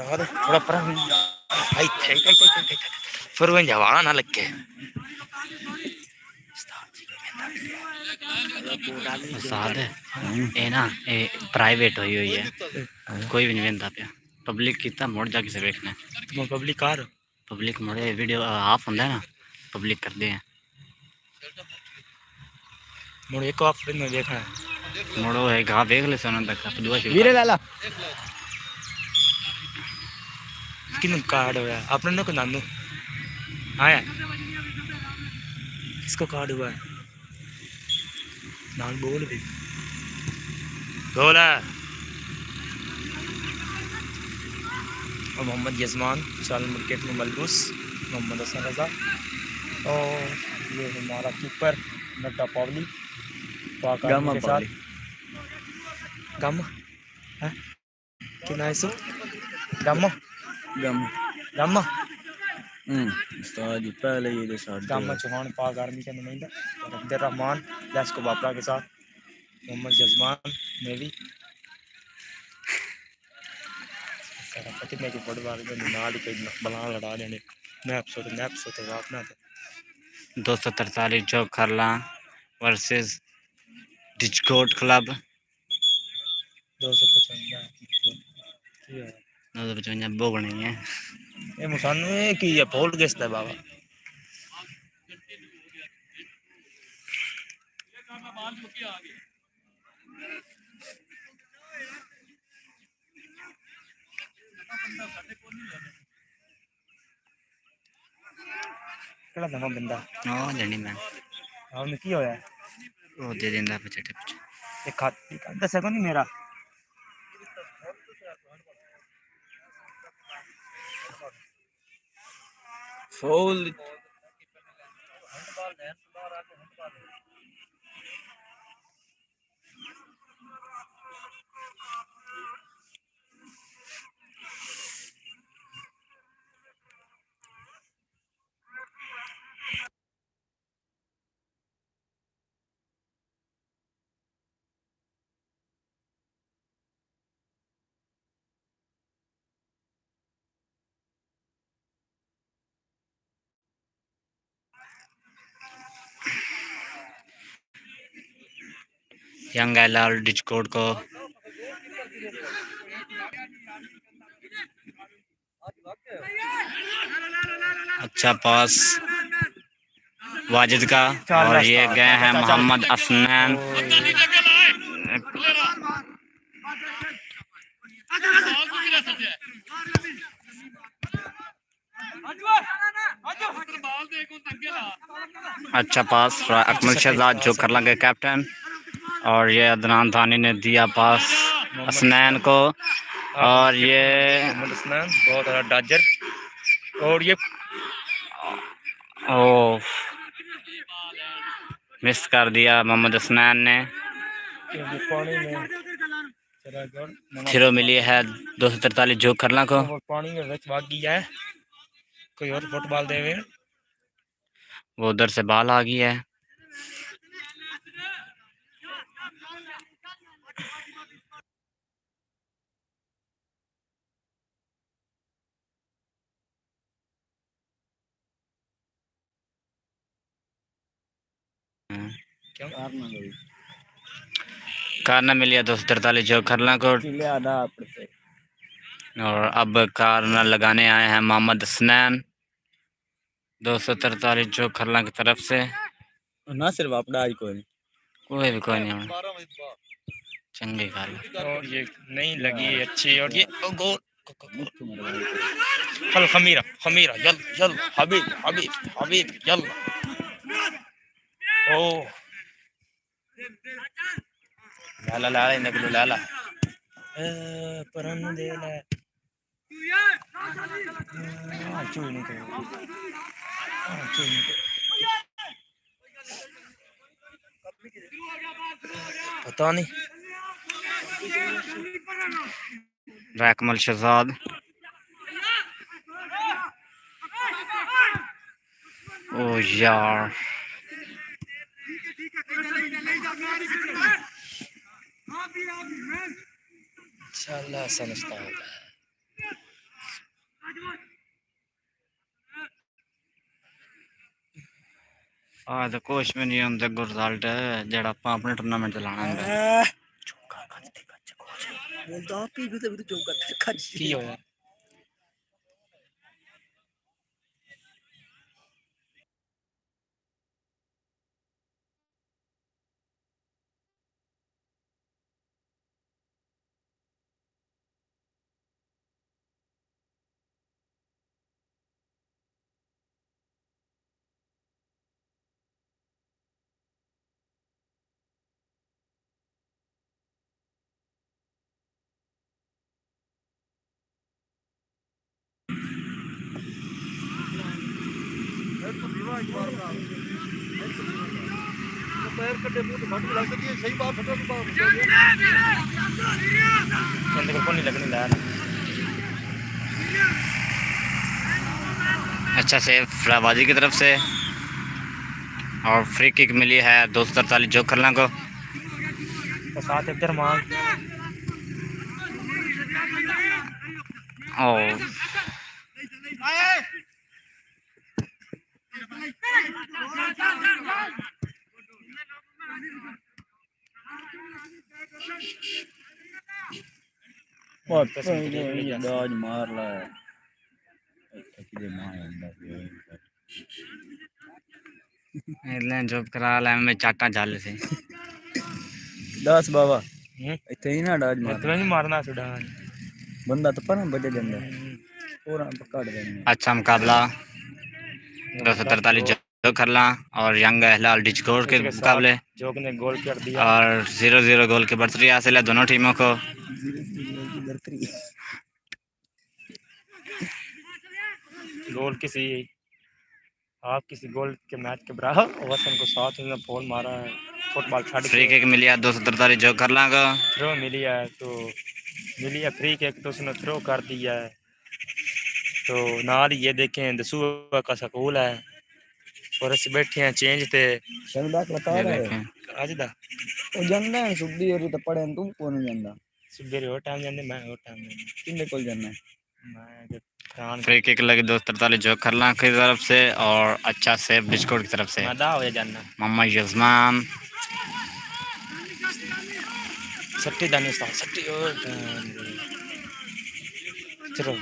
थोड़ा पर भाई फिर वो जवाना ना लग के साद है ए ना ए प्राइवेट हुई हुई है कोई भी नहीं वेंदा पे पब्लिक कितना मोड़ जाके से देखना है पब्लिक कार पब्लिक मोड़े वीडियो ऑफ होता है ना पब्लिक कर दे मोड़ एक ऑफ में देखना है मोड़ो है गा देख ले सोना तक दुआ वीरे लाला किन कार्ड हुआ है अपने को नानू आया किसको कार्ड हुआ है नाम बोल भी बोला और मोहम्मद यजमान चाल मार्केट में मलबूस मोहम्मद हसन रजा और ये हमारा कीपर नड्डा पावली पाक के साथ गम है कि ना सो गम गम गम उस्ताद जी पहले ये दे साथ गम चौहान पाक आर्मी के नुमाइंदा और अब्दुल रहमान दस को बापरा के साथ मोहम्मद यजमान नेवी पति में फुटबॉल के नाल ही कोई बला लड़ा देने नैप सो तो अपना 243 जो खरला वर्सेस डिस्कॉर्ड क्लब 255 बोगनी है ये मुसानु है कि ये फोल्ड गेस्ट है बाबा केड़ा दमा बंदा ओ जनी मैं आपने की होया ओ दे देंदा पछटे पछ एक खाती दस को नहीं मेरा फुल यंग एलआर डिस्कॉर्ड को अच्छा पास वाजिद का और ये गए हैं मोहम्मद अफनान अच्छा पास अकमल शहजाद जो कर लगे कैप्टन और ये अदनान थानी ने दिया पास असनैन को और ये बहुत डाजर और ये ओ मिस कर दिया मोहम्मद असनैन ने फिर मिली है 243 जो करला को पानी में भाग गया है कोई और फुटबॉल देवे वो उधर से बाल आ गई है कारना मिलिया 243 जो करला को और अब कारना लगाने आए हैं मोहम्मद असनैन 243 जो खरला की तरफ से ना सिर्फ अपना आज कोई कोई नहीं चंगी गाल और ये नहीं लगी अच्छी और ये गोल फल खमीरा खमीरा जल जल हबीब हबीब हबीब जल ओ लाला लाला नगलो लाला परन दे ले चुई नहीं पता नहीं अकमल शहजाद ओ यार इंशाल्लाह समझता होगा आज तो कुछ भी नहीं होंगे गुड रिजल्ट जेड़ा आप अपने टूर्नामेंट चलाना है बोलता आप ही भी तो चौका खच की होया पैर कटे मुंह तो घाटी लग सकती है सही बात है बंदे को नहीं लगने लाया अच्छा से फराबाजी की तरफ से और फ्री किक मिली है 243 जो करना को तो साथ इधर मांग और डॉज मार ला जॉब करा ला में चाटा झाले से 10 बाबा हम्म इथे ही ना डॉज मार तुम्हें भी मारना सुडान बंदा तो पर बजे जंदा पूरा पकड़ देंगे अच्छा मुकाबला 243 जो करला और यंग हिलाल डिचकोर के मुकाबले जोग ने गोल कर दिया और 0-0 गोल की बढ़तरी हासिल है दोनों टीमों को गोल किसी आप किसी गोल के मैच के बराबर वसन को साथ में फोन मारा है फुटबॉल छाड़ फ्री किक मिली है 243 जो करला को थ्रो मिली है फ्री किक तो उसने थ्रो कर दिया है तो नाल ये देखें दसूआ का स्कूल है और अस बैठे हैं चेंज ते बता ये रहा है देखें अज दा ओ जंदा है सुद्दी और तो पड़े तुम कौन जंदा सुबेरे और टाइम जांदे मैं और टाइम किन्ने कोल जाना मैं खान फ्री किक लगी 243 जो करला की तरफ से और अच्छा सेव डिचकोर की तरफ से मदा हो जाना मोहम्मद यजमान सट्टी दानी सट्टी और चलो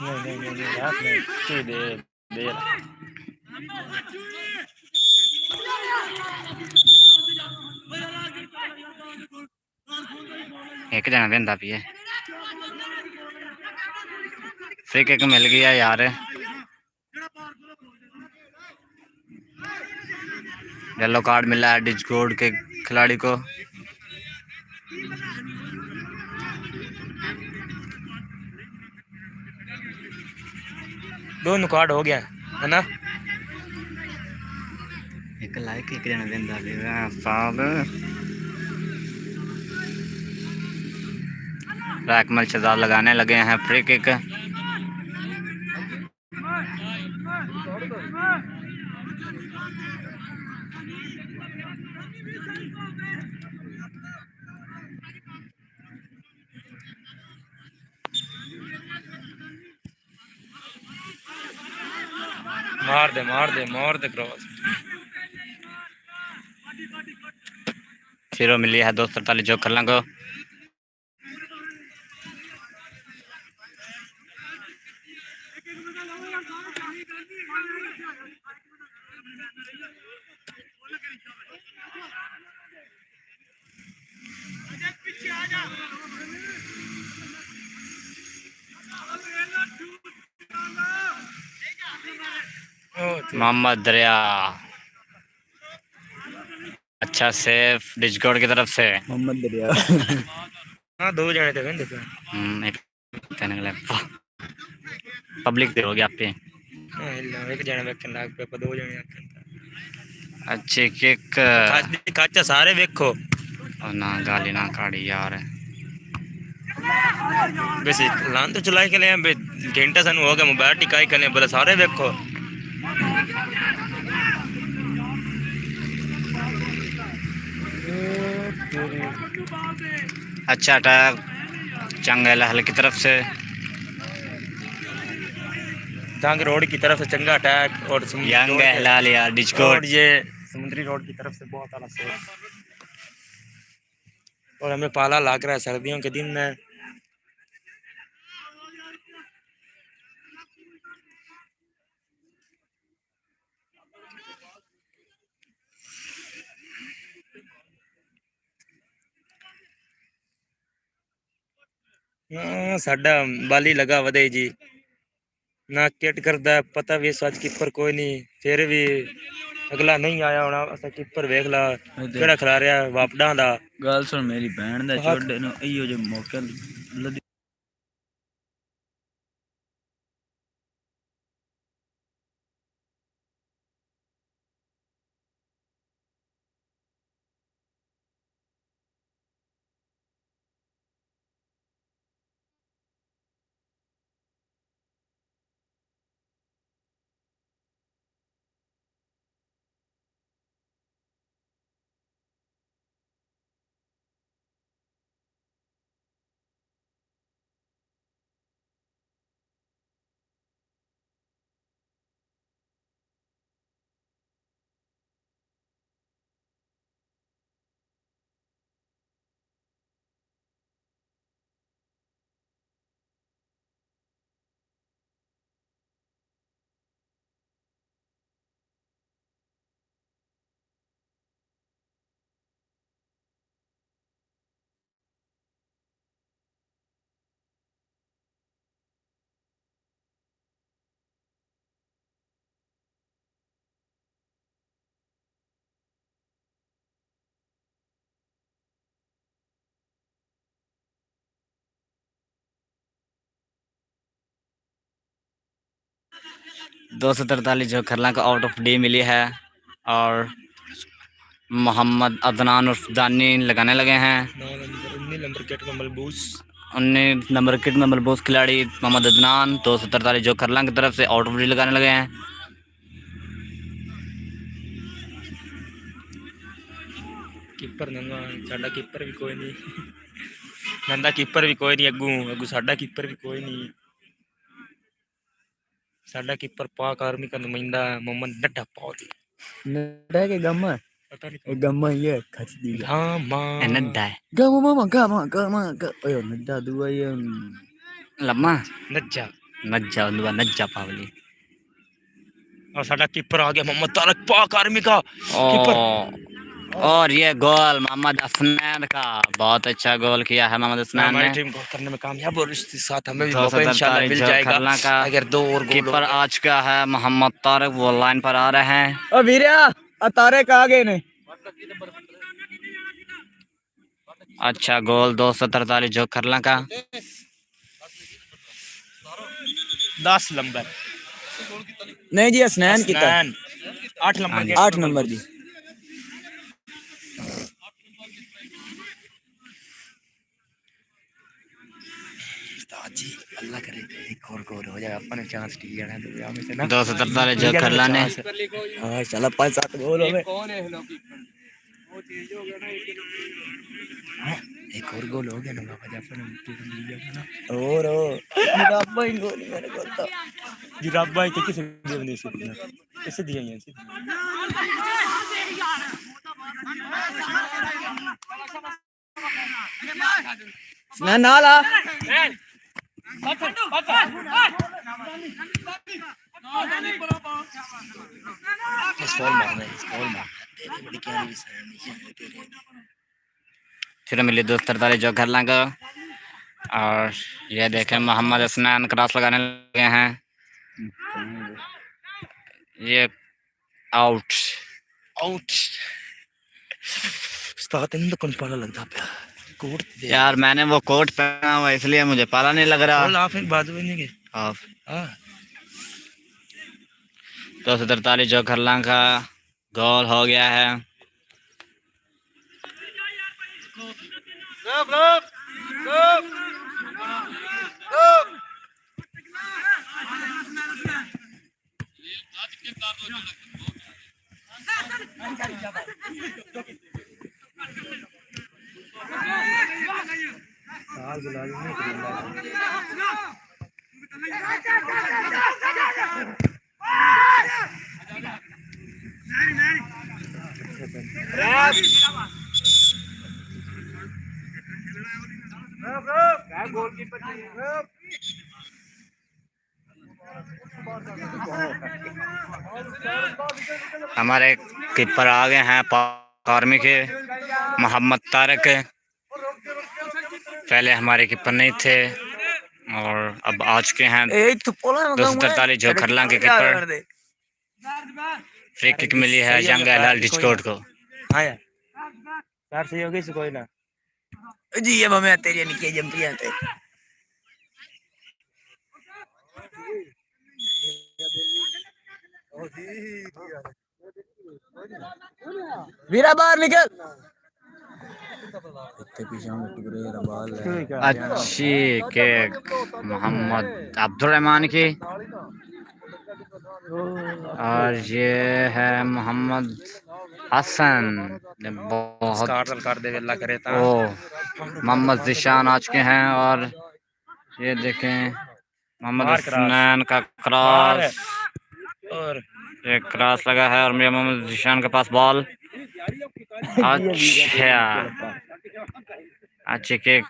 नहीं यार नहीं की दे एक जना बेंदा भी है फ्री किक मिल गया यार येलो कार्ड मिला है डिचकोड के खिलाड़ी को दोनों कार्ड हो गया है ना एक लाइक एक जना बेंदा भी है साहब राकमल शहजाद लगाने लगे हैं फ्री किक मार दे क्रॉस फिर मिली है 243 जो करला को मोहम्मद दरिया अच्छा सेफ डिचकोड की तरफ से मोहम्मद दरिया हां दो जने थे वेंदे एक पब्लिक दे हो गया आप पे एक जने वेखन लाग पे दो जने अच्छे किक काचा सारे वेखो ना गाली ना काड़ी यार वैसे लान तो चलाई के लिए घंटा सन हो गया मोबाइल टिकाई करने बोला सारे वेखो अच्छा अटैक चंग अल अहल की तरफ से। टांग रोड की तरफ से चंगा अटैक और यंग हिलाल या और डिस्कोट। ये समुद्री रोड की तरफ से बहुत आला से। और हमें पाला लग रहा है सर्दियों के दिन में। हाँ साडा बाली लगा वधे जी ना किट करदा पता भी सच कीपर कोई नहीं फिर भी अगला नहीं आया होना असा कीपर वेख ला केड़ा खिला रहा वापडा दा। गल सुन मेरी भैन दा चोडे नु इयो जे मौके लदी। 243 जो खरला को आउट ऑफ डी मिली है और मोहम्मद अदनान उर्फ दानी लगाने लगे हैं। 19 नंबर किट में मलबूस 19 नंबर किट में मलबूस खिलाड़ी मोहम्मद अदनान 243 जो खरला की तरफ से आउट ऑफ डी लगाने लगे हैं। कीपर नंगा साडा कीपर भी कोई नहीं नंदा कीपर भी कोई नहीं अगू अगू साडा कीपर भी कोई नहीं। साडा कीपर पाक आर्मी का नुमाइंदा मोहम्मद नड्डा पौधी नडा के गम्मा पता नहीं ए गम्मा ये खच दी गामा नड्डा है गम्मा मामा गम्मा ओयो नडा दुआ ये लम्मा नज्जा नज्जा दुआ नज्जा पावली। और साडा कीपर आ गया मोहम्मद तारक पाक आर्मी का ओ कीपर। और ये गोल मोहम्मद हसनैन का बहुत अच्छा गोल किया है मोहम्मद हसनैन हमारी ने। टीम गोल करने में कामयाब और इसके साथ हमें भी मौका इंशाल्लाह 243 मिल जो जाएगा खरला का अगर 2 और गोल कीपर आ चुका है मोहम्मद तारक वो लाइन पर आ रहे हैं। ओ वीरिया तारे का आगे ने अच्छा गोल 243 जो खरला का 10 नंबर नहीं जी हसनैन की 8 नंबर के 8 नंबर जी। जी अल्लाह करे एक और गोल हो जाए अपन चांस टिक जाना दुनिया में से ना 243 जो खरला ने हां चला 5-7 गोल होवे एक और गोल हो गया ना बाबा जाफर ने टिक लिया ना और मुराबा ही गोल मेरे को तो जी रब भाई किसे देने से कैसे दिया ये ना नाला फिर मिली 243 जो खरला का और ये देखें मोहम्मद हसनैन क्रॉस लगाने लगे हैं। ये आउट आउट उस्ताद इन तो कौन पाला लगता पे कोट दे यार मैंने वो कोट पहना हुआ इसलिए मुझे पाला नहीं लग रहा। बोल आप एक बात भी नहीं के ऑफ हां 243 जो खरला का गोल हो गया है। लाल गुलाल नहीं करेंगे। हमारे कीपर आ गए हैं आर्मी के, मोहम्मद तारिक। पहले हमारे कीपर नहीं थे और अब आ चुके हैं 243 जो खरला के कीपर। फ्री किक मिली है यंग अल डिस्कॉर्ड को। हाँ यार यार सही हो गई कोई ना जी ये मैं तेरी निके जंपियां थे वीरा बाहर निकल इतने पीछे हम टुकड़े रबाल अच्छी किक मोहम्मद अब्दुर्रहमान की। और ये है मोहम्मद हसन। बहुत कर दे अल्लाह करे ता ओ मोहम्मद जिशान आ चुके हैं और ये देखें मोहम्मद बाहर क्रॉस। हसनैन का बाहर क्रॉस। और एक क्रॉस लगा है और मेरे मोहम्मद जिशान के पास बॉल। अच्छा अच्छी किक।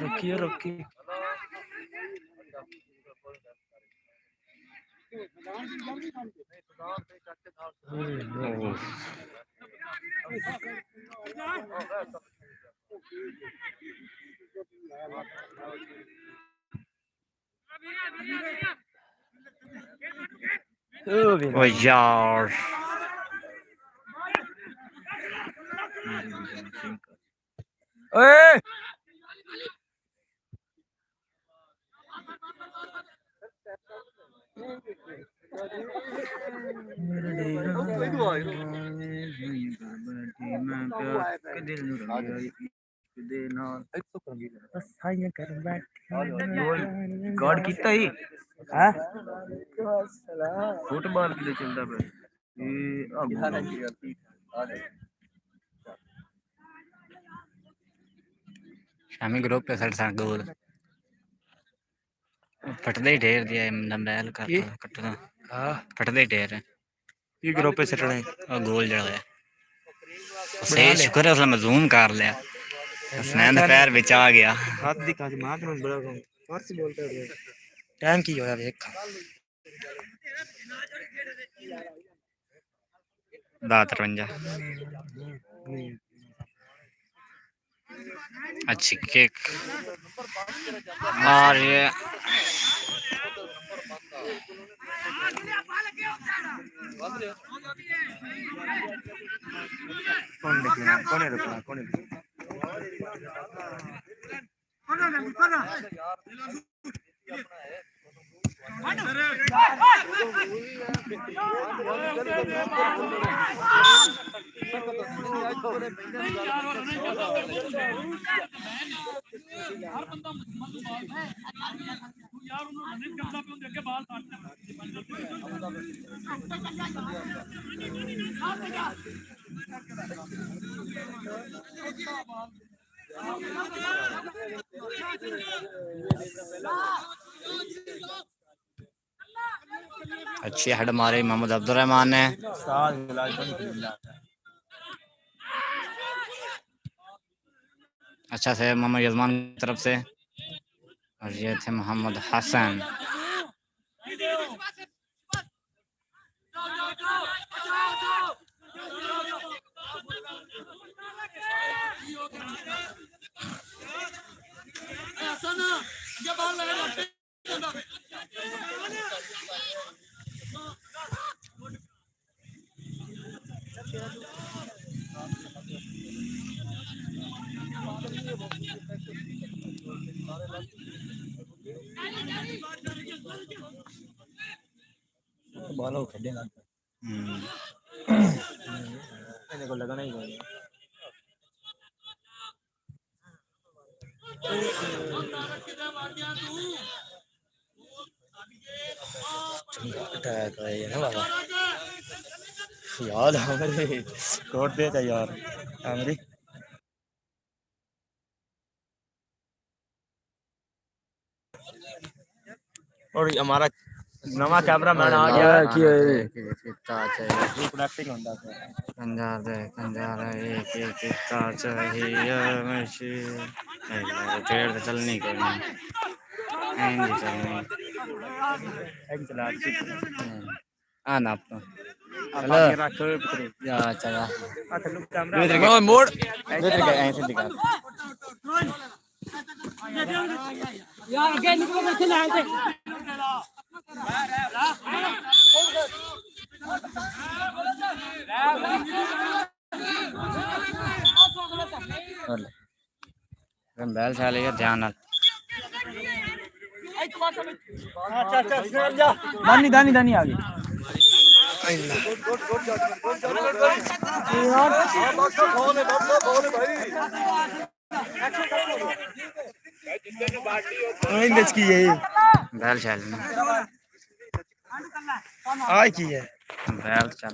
रुकिए रुकिए ओ यार ओए गॉड कितना ही हां फुटबॉल के लिए चलता पे ये शामी ग्रुप पे सर सा गोल फटदे ही ढेर दिया नंबैल का कटना। हां फटदे ही ढेर है ये ग्रुप पे सटने और गोल जड़ गया। सही शुक्र है उसने मैं जूम कर लिया। हसनैन पैर बिच आ गया। हाथ दिखा के मार में बड़ा कौन फारसी बोलता है टाइम की होया देख 53। अच्छी किक और ये कौन देखना कौन है रुकना कौन है अच्छी हेड मारी मोहम्मद अब्दुर्रहमान ने। अच्छा से मोहम्मद यजमान की तरफ से और ये थे मोहम्मद हसन। बॉल खेलेगा मैंने को लगना ही नहीं अटैक है ये ना बाबा याद हमारे कोट दे था यार हमारी और हमारा नवा कैमरामैन आ गया है कनेक्टिंग होता है ट्रेड तो चलनी कोई नहीं चलनी आना आपको हेलो या चला मोड़ ऐसे दिखा यार आगे निकलो मैं चला आते बैल साले का ध्यान दानी दानी दानी आ गई की है बैल चल आई की है बैल चल